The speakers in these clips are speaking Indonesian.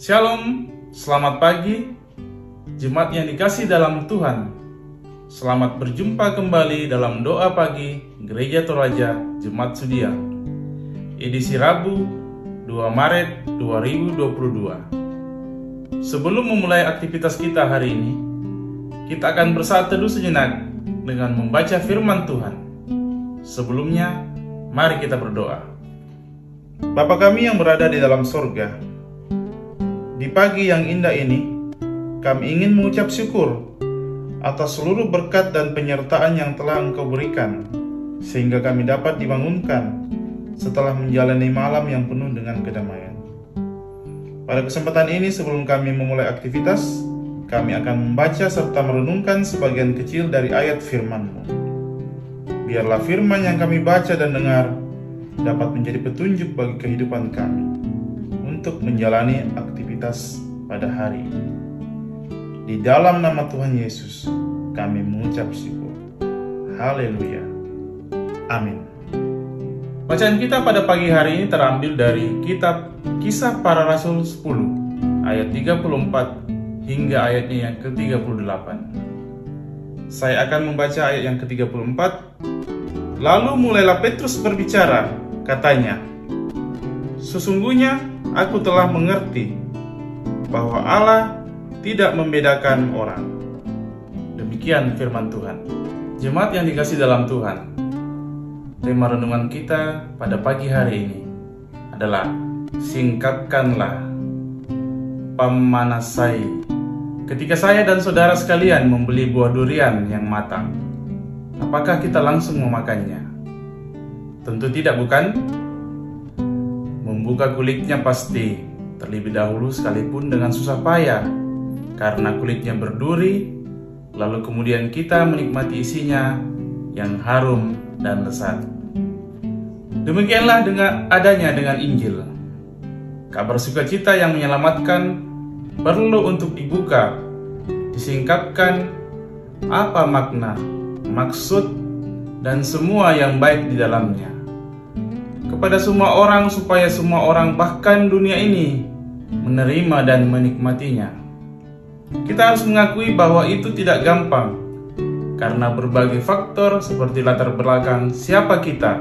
Shalom, selamat pagi, jemaat yang dikasihi dalam Tuhan. Selamat berjumpa kembali dalam doa pagi Gereja Toraja Jemaat Sudia, edisi Rabu 2 Maret 2022. Sebelum memulai aktivitas kita hari ini, kita akan bersaat teduh sejenak dengan membaca firman Tuhan. Sebelumnya, mari kita berdoa. Bapa kami yang berada di dalam sorga, di pagi yang indah ini, kami ingin mengucap syukur atas seluruh berkat dan penyertaan yang telah Engkau berikan, sehingga kami dapat dibangunkan setelah menjalani malam yang penuh dengan kedamaian. Pada kesempatan ini, sebelum kami memulai aktivitas, kami akan membaca serta merenungkan sebagian kecil dari ayat firman-Mu. Biarlah firman yang kami baca dan dengar dapat menjadi petunjuk bagi kehidupan kami untuk menjalani aktivitas pada hari ini. Di dalam nama Tuhan Yesus, kami mengucap syukur. Haleluya. Amin. Bacaan kita pada pagi hari ini terambil dari kitab Kisah Para Rasul 10, ayat 34 hingga ayatnya yang ke-38. Saya akan membaca ayat yang ke-34. Lalu mulailah Petrus berbicara, katanya, "Sesungguhnya aku telah mengerti bahwa Allah tidak membedakan orang." Demikian firman Tuhan. Jemaat yang dikasihi dalam Tuhan, tema renungan kita pada pagi hari ini adalah singkapkanlah pamanasai. Ketika saya dan saudara sekalian membeli buah durian yang matang, apakah kita langsung memakannya? Tentu tidak, bukan? Membuka kulitnya pasti terlebih dahulu sekalipun dengan susah payah, karena kulitnya berduri, lalu kemudian kita menikmati isinya yang harum dan lezat. Demikianlah adanya dengan Injil. Kabar sukacita yang menyelamatkan perlu untuk dibuka, disingkapkan apa makna, maksud, dan semua yang baik di dalamnya kepada semua orang, supaya semua orang bahkan dunia ini menerima dan menikmatinya. Kita harus mengakui bahwa itu tidak gampang karena berbagai faktor seperti latar belakang siapa kita,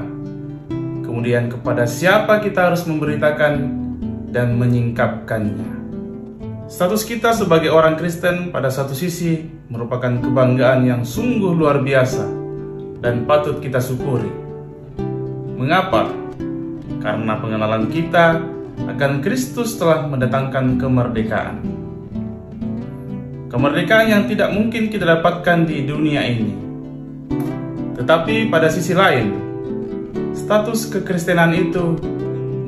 kemudian kepada siapa kita harus memberitakan dan menyingkapkannya. Status kita sebagai orang Kristen pada satu sisi merupakan kebanggaan yang sungguh luar biasa dan patut kita syukuri. Mengapa? Karena pengenalan kita akan Kristus telah mendatangkan kemerdekaan. Kemerdekaan yang tidak mungkin kita dapatkan di dunia ini. Tetapi pada sisi lain, status kekristenan itu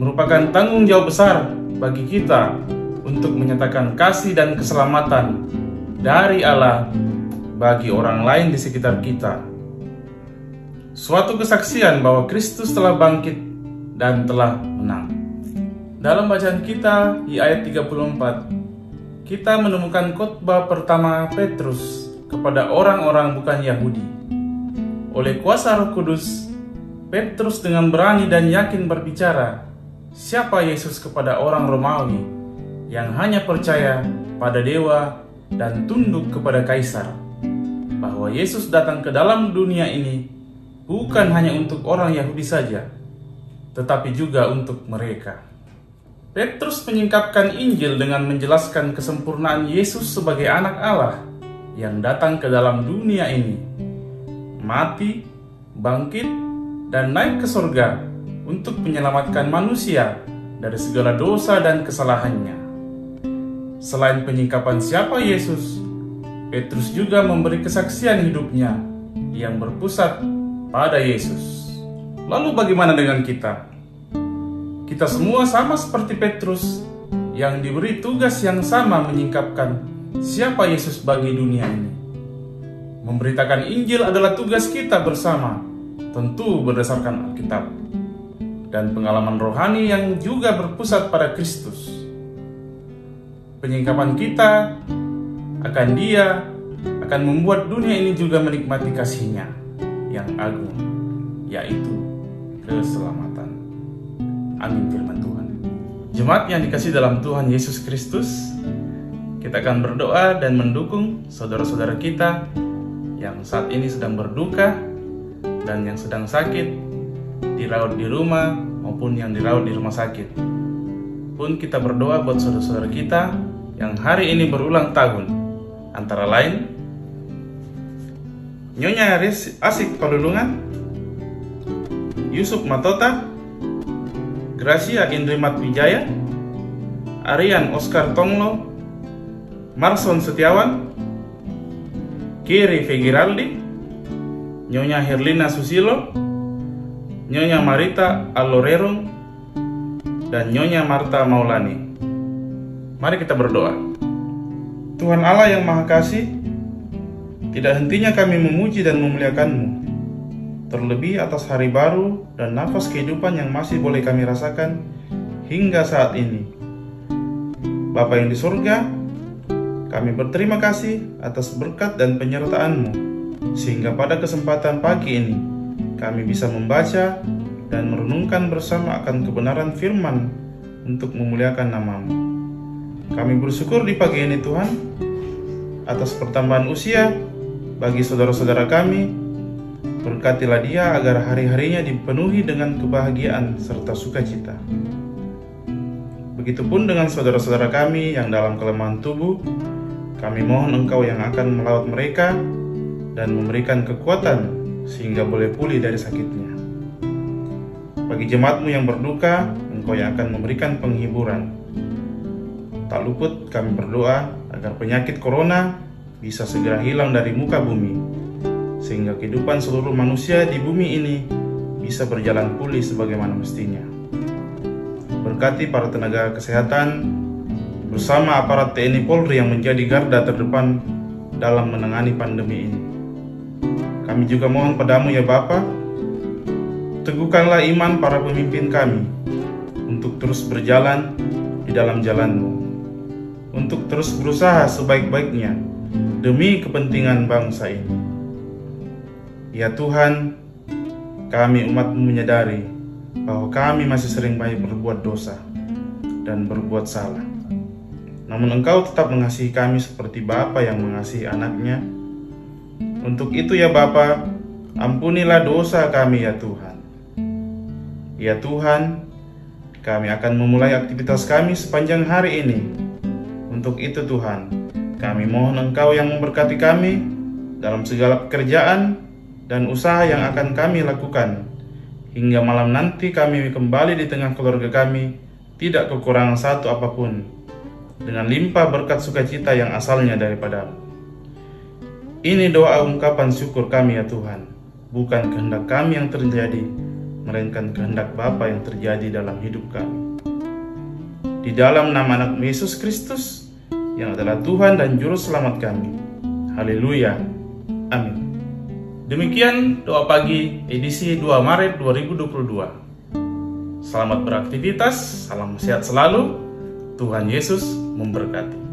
merupakan tanggung jawab besar bagi kita untuk menyatakan kasih dan keselamatan dari Allah bagi orang lain di sekitar kita. Suatu kesaksian bahwa Kristus telah bangkit dan telah menang. Dalam bacaan kita di ayat 34, kita menemukan khotbah pertama Petrus kepada orang-orang bukan Yahudi. Oleh kuasa Roh Kudus, Petrus dengan berani dan yakin berbicara siapa Yesus kepada orang Romawi yang hanya percaya pada dewa dan tunduk kepada kaisar, bahwa Yesus datang ke dalam dunia ini bukan hanya untuk orang Yahudi saja, tetapi juga untuk mereka. Petrus menyingkapkan Injil dengan menjelaskan kesempurnaan Yesus sebagai anak Allah yang datang ke dalam dunia ini, mati, bangkit, dan naik ke surga untuk menyelamatkan manusia dari segala dosa dan kesalahannya. Selain penyingkapan siapa Yesus, Petrus juga memberi kesaksian hidupnya yang berpusat pada Yesus. Lalu bagaimana dengan kita? Kita semua sama seperti Petrus yang diberi tugas yang sama menyingkapkan siapa Yesus bagi dunia ini. Memberitakan Injil adalah tugas kita bersama, tentu berdasarkan Alkitab dan pengalaman rohani yang juga berpusat pada Kristus. Penyingkapan kita akan Dia akan membuat dunia ini juga menikmati kasih-Nya yang agung, yaitu keselamatan. Amin firman Tuhan. jemaat yang dikasihi dalam Tuhan Yesus Kristus, kita akan berdoa dan mendukung saudara-saudara kita yang saat ini sedang berduka dan yang sedang sakit, dirawat di rumah maupun yang dirawat di rumah sakit. Pun kita berdoa buat saudara-saudara kita yang hari ini berulang tahun, antara lain Nyonya Asik Palulungan, Yusuf Matota, Gracia Indrimat Wijaya, Arian Oscar Tonglo, Marson Setiawan, Kiri Fegiraldi, Nyonya Herlina Susilo, Nyonya Marita Alorerong, dan Nyonya Marta Maulani. Mari kita berdoa. Tuhan Allah yang Maha Kasih, tidak hentinya kami memuji dan memuliakan-Mu, terlebih atas hari baru dan nafas kehidupan yang masih boleh kami rasakan hingga saat ini. Bapa yang di surga, kami berterima kasih atas berkat dan penyertaan-Mu, sehingga pada kesempatan pagi ini kami bisa membaca dan merenungkan bersama akan kebenaran firman untuk memuliakan nama-Mu. Kami bersyukur di pagi ini Tuhan, atas pertambahan usia bagi saudara-saudara kami. Berkatilah dia agar hari-harinya dipenuhi dengan kebahagiaan serta sukacita. Begitupun dengan saudara-saudara kami yang dalam kelemahan tubuh, kami mohon Engkau yang akan melawat mereka dan memberikan kekuatan sehingga boleh pulih dari sakitnya. Bagi jemaat-Mu yang berduka, Engkau yang akan memberikan penghiburan. Tak luput kami berdoa agar penyakit corona bisa segera hilang dari muka bumi, sehingga kehidupan seluruh manusia di bumi ini bisa berjalan pulih sebagaimana mestinya. Berkati para tenaga kesehatan bersama aparat TNI Polri yang menjadi garda terdepan dalam menangani pandemi ini. Kami juga mohon padamu ya Bapa, teguhkanlah iman para pemimpin kami untuk terus berjalan di dalam jalan-Mu, untuk terus berusaha sebaik-baiknya demi kepentingan bangsa ini. Ya Tuhan, kami umat-Mu menyadari bahwa kami masih sering banyak berbuat dosa dan berbuat salah. Namun Engkau tetap mengasihi kami seperti Bapa yang mengasihi anaknya. Untuk itu ya Bapa, ampunilah dosa kami ya Tuhan. Ya Tuhan, kami akan memulai aktivitas kami sepanjang hari ini. Untuk itu Tuhan, kami mohon Engkau yang memberkati kami dalam segala pekerjaan dan usaha yang akan kami lakukan, hingga malam nanti kami kembali di tengah keluarga kami tidak kekurangan satu apapun, dengan limpah berkat sukacita yang asalnya daripada-Mu. Ini doa ungkapan syukur kami ya Tuhan, bukan kehendak kami yang terjadi, melainkan kehendak Bapa yang terjadi dalam hidup kami. Di dalam nama anak Yesus Kristus, yang adalah Tuhan dan Juru Selamat kami. Haleluya. Amin. Demikian doa pagi edisi 2 Maret 2022. Selamat beraktivitas, salam sehat selalu. Tuhan Yesus memberkati.